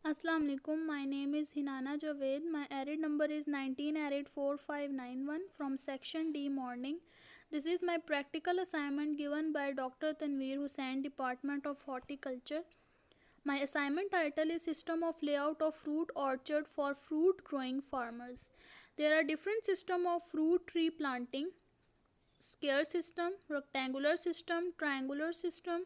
Assalamu alaikum. My name is Hinana Javed. My arid number is 19 arid 4591 from section D morning. This is my practical assignment given by Dr. Tanveer Hussain, Department of Horticulture. My assignment title is System of Layout of Fruit Orchard for Fruit Growing Farmers. There are different system of fruit tree planting: square system, rectangular system, triangular system,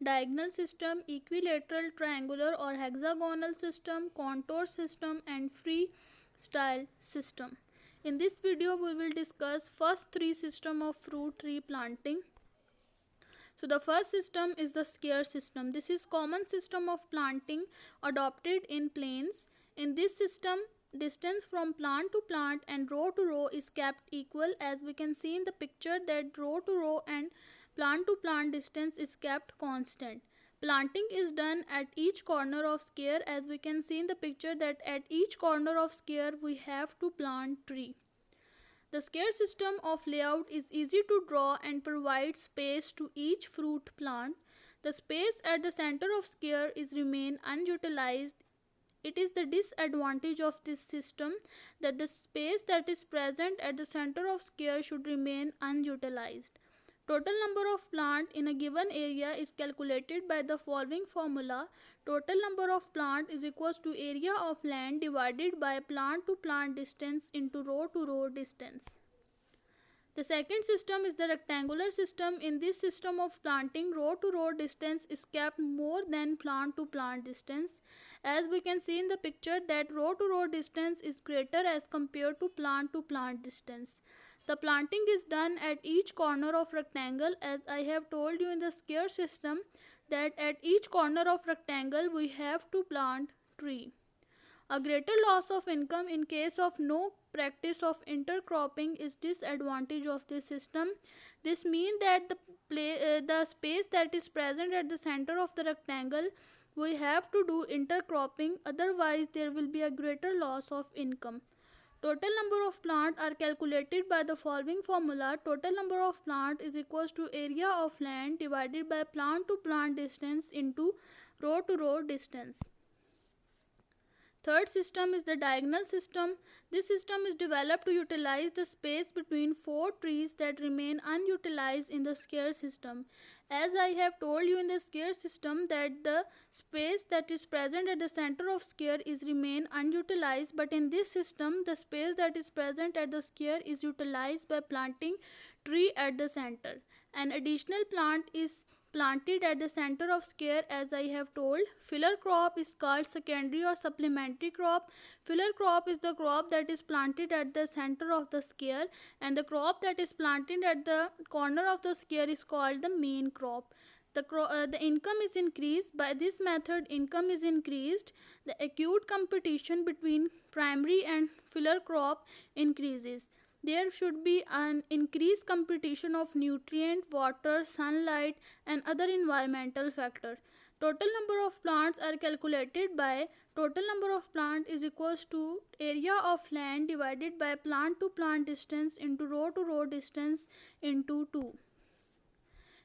diagonal system, equilateral, triangular or hexagonal system, contour system, and freestyle system. In this video we will discuss first three system of fruit tree planting. So the first system is the square system. This is common system of planting adopted in plains. In this system, distance from plant to plant and row to row is kept equal, as we can see in the picture that row to row and plant to plant distance is kept constant. Planting is done at each corner of square, as we can see in the picture that at each corner of square we have to plant tree. The square system of layout is easy to draw and provides space to each fruit plant. The space at the center of square is remain unutilized. It is the disadvantage of this system that the space that is present at the center of square should remain unutilized. Total number of plant in a given area is calculated by the following formula. Total number of plant is equals to area of land divided by plant to plant distance into row to row distance. The second system is the rectangular system. In this system of planting, row to row distance is kept more than plant to plant distance. As we can see in the picture that row to row distance is greater as compared to plant distance. The planting is done at each corner of rectangle, as I have told you in the square system that at each corner of rectangle we have to plant tree. A greater loss of income in case of no practice of intercropping is disadvantage of this system. This means that the space that is present at the center of the rectangle we have to do intercropping, otherwise there will be a greater loss of income. Total number of plants are calculated by the following formula. Total number of plants is equals to area of land divided by plant to plant distance into row to row distance. Third system is the diagonal system. This system is developed to utilize the space between four trees that remain unutilized in the square system. As I have told you in the square system that the space that is present at the center of square is remain unutilized, but in this system the space that is present at the square is utilized by planting tree at the center. An additional plant is planted at the center of square, as I have told. Filler crop is called secondary or supplementary crop. Filler crop is the crop that is planted at the center of the square, and the crop that is planted at the corner of the square is called the main crop. The income is increased. By this method, income is increased. The acute competition between primary and filler crop increases. There should be an increased competition of nutrient, water, sunlight, and other environmental factors. Total number of plants are calculated by total number of plant is equals to area of land divided by plant to plant distance into row to row distance into 2.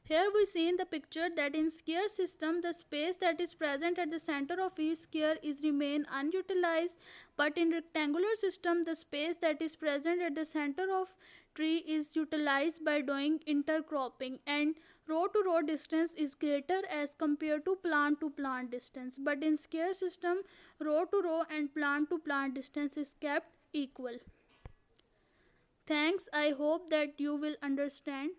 Here we see in the picture that in square system the space that is present at the center of each square is remain unutilized, but in rectangular system the space that is present at the center of tree is utilized by doing intercropping, and row to row distance is greater as compared to plant distance, but in square system row to row and plant to plant distance is kept equal. Thanks. I hope that you will understand.